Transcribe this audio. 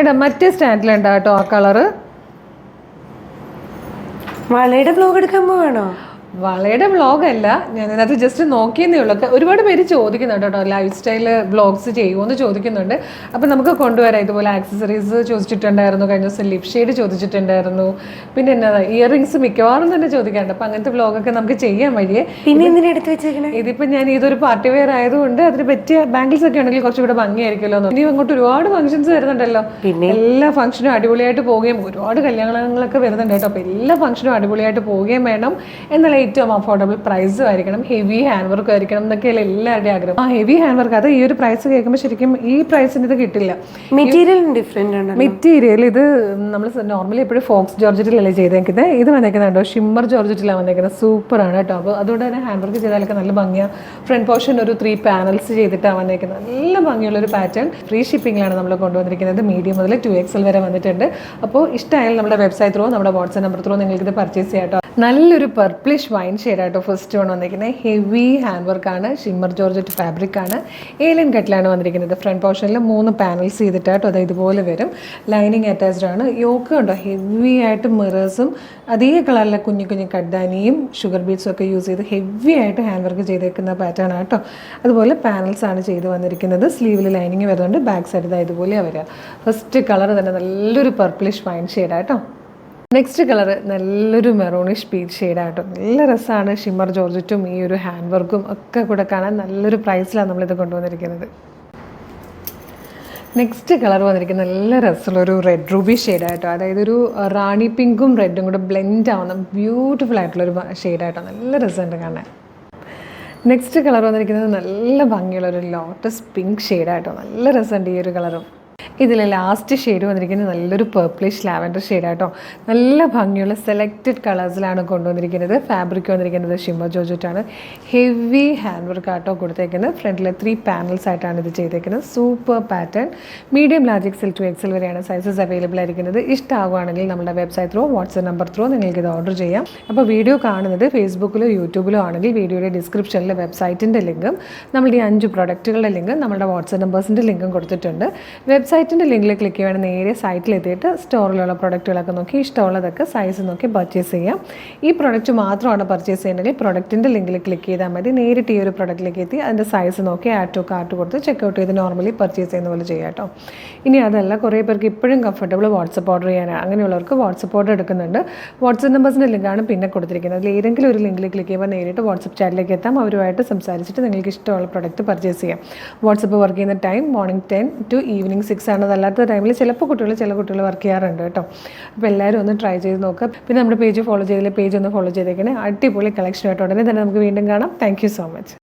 എടാ മറ്റേ സ്റ്റാൻഡിലുണ്ടാ കേട്ടോ ആ കളറ്. വളയുടെ ബ്ലോഗ് എടുക്കാൻ പോവാണോ? വളയുടെ വ്ളോഗല്ല, ഞാൻ ഇതിനകത്ത് ജസ്റ്റ് നോക്കിയെന്നേ ഉള്ളൂ. ഒരുപാട് പേര് ചോദിക്കുന്നുണ്ട് കേട്ടോ, ലൈഫ് സ്റ്റൈൽ വ്ളോഗ്സ് ചെയ്യുമോ എന്ന് ചോദിക്കുന്നുണ്ട്. അപ്പം നമുക്ക് കൊണ്ടുവരാം. ഇതുപോലെ ആക്സസറീസ് ചോദിച്ചിട്ടുണ്ടായിരുന്നു, കഴിഞ്ഞ ദിവസം ലിപ് ഷെയ്ഡ് ചോദിച്ചിട്ടുണ്ടായിരുന്നു, പിന്നെ എന്നാ ഇയറിങ്സ് മിക്കവാറും തന്നെ ചോദിക്കാറുണ്ട്. അപ്പം അങ്ങനത്തെ വ്ളോഗൊക്കെ നമുക്ക് ചെയ്യാൻ വഴിയേ. പിന്നെ എന്തിനാ എടുത്ത് വെച്ചേക്കണേ? ഇതിപ്പോൾ ഞാൻ ഇതൊരു പാർട്ടി വെയർ ആയതുകൊണ്ട് അതിന് പറ്റിയ ബാംഗിൾസ് ഒക്കെ ഉണ്ടെങ്കിൽ കുറച്ചുകൂടെ ഭംഗിയായിരിക്കുമല്ലോ. ഇനി അങ്ങോട്ട് ഒരുപാട് ഫംഗ്ഷൻസ് വരുന്നുണ്ടല്ലോ. പിന്നെ എല്ലാ ഫംഗ്ഷനും അടിപൊളിയായിട്ട് പോവുകയും ഒരുപാട് കല്യാണങ്ങളൊക്കെ വരുന്നുണ്ട് കേട്ടോ. അപ്പോൾ എല്ലാ ഫംഗ്ഷനും അടിപൊളിയായിട്ട് പോവുകയും വേണം, എന്നാൽ ഏറ്റവും അഫോർഡബിൾ പ്രൈസും ആയിരിക്കണം, ഹെവി ഹാൻഡ് വർക്ക് ആയിരിക്കണം എന്നൊക്കെയല്ല എല്ലാവരുടെയും ആഗ്രഹം. ഹെവി ഹാൻഡ് വർക്ക്, അത് ഈ ഒരു പ്രൈസ് കേൾക്കുമ്പോൾ ശരിക്കും ഈ പ്രൈസിന് ഇത് കിട്ടില്ല. മെറ്റീരിയൽ ഡിഫറെന്റ് ആണ്. മെറ്റീരിയൽ ഇത് നമ്മൾ നോർമലി എപ്പോഴും ഫോക്സ് ജോർജറ്റിലല്ലേ ചെയ്തേക്കുന്നത്. ഇത് വന്നേക്കുന്നുണ്ടോ ഷിമ്മർ ജോർജറ്റിലാണ് വന്നേക്കുന്നത്. സൂപ്പറാണ് കേട്ടോ. അപ്പോൾ അതുകൊണ്ട് തന്നെ ഹാൻഡ് വർക്ക് ചെയ്താലൊക്കെ നല്ല ഭംഗിയാണ്. ഫ്രണ്ട് പോർഷൻ ഒരു 3 പാനൽസ് ചെയ്തിട്ടാണ് വന്നേക്കുന്നത്. നല്ല ഭംഗിയുള്ളൊരു പാറ്റേൺ. ഫ്രീ ഷിപ്പിങ്ങിലാണ് നമ്മൾ കൊണ്ടുവന്നിരിക്കുന്നത്. മീഡിയം മുതൽ 2XL വരെ വന്നിട്ടുണ്ട്. അപ്പോൾ ഇഷ്ടമായാലും നമ്മുടെ വെബ്സൈറ്റ് ത്രൂ, നമ്മുടെ വാട്സ്ആപ്പ് നമ്പർ ത്രൂ നിങ്ങൾക്കിത് പർച്ചേസ് ചെയ്യാം കേട്ടോ. നല്ലൊരു പർപ്പിളിഷ് വൈൻ ഷെയ്ഡായിട്ടോ ഫസ്റ്റ് വൺ വന്നിരിക്കുന്നത്. ഹെവി ഹാൻഡ് വർക്കാണ്, ഷിമ്മർ ജോർജറ്റ് ഫാബ്രിക്കാണ്, ഏലിയൻ കട്ടിലാണ് വന്നിരിക്കുന്നത്. ഫ്രണ്ട് പോർഷനിൽ 3 പാനൽസ് ചെയ്തിട്ടായിട്ടോ അത് ഇതുപോലെ വരും. ലൈനിങ് അറ്റാച്ച്ഡ് ആണ്. യോക്ക് ഉണ്ടോ, ഹെവി ആയിട്ട് മിറേഴ്സും അതേ കളറിലെ കുഞ്ഞു കുഞ്ഞു കഡ്ഡാനിയും ഷുഗർ ബീഡ്സും ഒക്കെ യൂസ് ചെയ്ത് ഹെവി ആയിട്ട് ഹാൻഡ് വർക്ക് ചെയ്തേക്കുന്ന പാറ്റേൺ ആട്ടോ. അതുപോലെ പാനൽസ് ആണ് ചെയ്ത് വന്നിരിക്കുന്നത്. സ്ലീവിൽ ലൈനിങ് വരുന്നുണ്ട്. ബാക്ക് സൈഡ് ഇതാ ഇതുപോലെയാണ് വരിക. ഫസ്റ്റ് കളർ തന്നെ നല്ലൊരു പർപ്പിളിഷ് വൈൻ ഷെയ്ഡായിട്ടോ. നെക്സ്റ്റ് കളർ നല്ലൊരു മെറൂണിഷ് പീച്ച് ഷെയ്ഡായിട്ടോ. നല്ല രസമാണ്. ഷിമ്മർ ജോർജറ്റും ഈ ഒരു ഹാൻഡ് വർക്കും ഒക്കെ കൂടെ കാണാൻ നല്ലൊരു പ്രൈസിലാണ് നമ്മളിത് കൊണ്ടുവന്നിരിക്കുന്നത്. നെക്സ്റ്റ് കളർ വന്നിരിക്കുന്നത് നല്ല രസമുള്ളൊരു റെഡ് റൂബി ഷെയ്ഡായിട്ടോ. അതായത് ഒരു റാണി പിങ്കും റെഡും കൂടെ ബ്ലെൻഡ് ആവുന്ന ബ്യൂട്ടിഫുൾ ആയിട്ടുള്ളൊരു ഷെയ്ഡായിട്ടോ. നല്ല രസമുണ്ട് കാണാൻ. നെക്സ്റ്റ് കളർ വന്നിരിക്കുന്നത് നല്ല ഭംഗിയുള്ളൊരു ലോട്ടസ് പിങ്ക് ഷെയ്ഡായിട്ടോ. നല്ല രസമുണ്ട് ഈ ഒരു കളറും. ഇതിൽ ലാസ്റ്റ് ഷെയ്ഡ് വന്നിരിക്കുന്നത് നല്ലൊരു പർപ്പിളിഷ് ലാവൻഡർ ഷെയ്ഡായിട്ടോ. നല്ല ഭംഗിയുള്ള സെലക്റ്റഡ് കളേഴ്സിലാണ് കൊണ്ടുവന്നിരിക്കുന്നത്. ഫാബ്രിക് വന്നിരിക്കുന്നത് ഷിമ്മർ ജോർജറ്റാണ്. ഹെവി ഹാൻഡ് വർക്ക് ആട്ടോ കൊടുത്തേക്കുന്നത്. ഫ്രണ്ടിലെ 3 പാനൽസ് ആയിട്ടാണ് ഇത് ചെയ്തേക്കുന്നത്. Super pattern. Medium large XL to XL വരെയാണ് സൈസസ് അവൈലബിൾ ആയിരിക്കുന്നത്. ഇഷ്ടമാകുകയാണെങ്കിൽ നമ്മുടെ website through, WhatsApp number through നിങ്ങൾക്ക് ഇത് ഓർഡർ ചെയ്യാം. അപ്പോൾ വീഡിയോ കാണുന്നത് ഫേസ്ബുക്കിലോ യൂട്യൂബിലോ ആണെങ്കിൽ വീഡിയോയുടെ ഡിസ്ക്രിപ്ഷനിൽ വെബ്സൈറ്റിൻ്റെ ലിങ്കും നമ്മുടെ ഈ 5 പ്രൊഡക്റ്റുകളുടെ ലിങ്കും നമ്മുടെ വാട്സ്ആപ്പ് നമ്പേഴ്സിൻ്റെ ലിങ്കും കൊടുത്തിട്ടുണ്ട്. വെബ്സൈറ്റിൻ്റെ ലിങ്കിൽ ക്ലിക്ക് ചെയ്യുകയാണ് നേരെ സൈറ്റിലെത്തിയിട്ട് സ്റ്റോറിലുള്ള പ്രൊഡക്റ്റുകളൊക്കെ നോക്കി ഇഷ്ടമുള്ളതൊക്കെ സൈസ് നോക്കി പർച്ചേസ് ചെയ്യാം. ഈ പ്രൊഡക്റ്റ് മാത്രമാണ് പർച്ചേസ് ചെയ്യണമെങ്കിൽ പ്രൊഡക്റ്റിൻ്റെ ലിങ്കിൽ ക്ലിക്ക് ചെയ്താൽ മതി. നേരിട്ട് ഈ ഒരു പ്രൊഡക്റ്റിലേക്ക് എത്തി അതിൻ്റെ സൈസ് നോക്കി ആഡ് ടു കാർട്ട് കൊടുത്ത് ചെക്കൗട്ട് ചെയ്ത് നോർമലി പർച്ചേസ് ചെയ്യുന്ന പോലെ ചെയ്യാം കേട്ടോ. ഇനി അതല്ല, കുറേ പേർക്ക് ഇപ്പോഴും കംഫർട്ടബിൾ വാട്സപ്പ് ഓർഡർ ചെയ്യാനാണ്. അങ്ങനെയുള്ളവർക്ക് വാട്സപ്പ് ഓർഡർ എടുക്കുന്നുണ്ട്. വാട്സപ്പ് നമ്പേഴ്സിൻ്റെ ലിങ്കാണ് പിന്നെ കൊടുത്തിരിക്കുന്നത്. അതിൽ ഏതെങ്കിലും ഒരു ലിങ്കിൽ ക്ലിക്ക് ചെയ്യുമ്പോൾ നേരിട്ട് വാട്സപ്പ് ചാറ്റിലേക്ക് എത്താം. അവരുമായിട്ട് സംസാരിച്ചിട്ട് നിങ്ങൾക്ക് ഇഷ്ടമുള്ള പ്രൊഡക്റ്റ് പർച്ചേസ് ചെയ്യാം. വാട്സപ്പ് വർക്ക് ചെയ്യുന്ന ടൈം മോർണിംഗ് 10 to ഈവനിങ് 6 ആണ്. അതല്ലാത്ത ടൈമിൽ ചില കുട്ടികൾ വർക്ക് ചെയ്യാറുണ്ട് കേട്ടോ. അപ്പോൾ എല്ലാവരും ഒന്ന് ട്രൈ ചെയ്ത് നോക്കുക. പിന്നെ നമ്മുടെ പേജ് ഫോളോ ചെയ്തില്ലേ, പേജ് ഒന്ന് ഫോളോ ചെയ്തേക്കണേ. അടിപൊളി കളക്ഷനായിട്ട് ഉടനെ തന്നെ നമുക്ക് വീണ്ടും കാണാം. Thank you so much.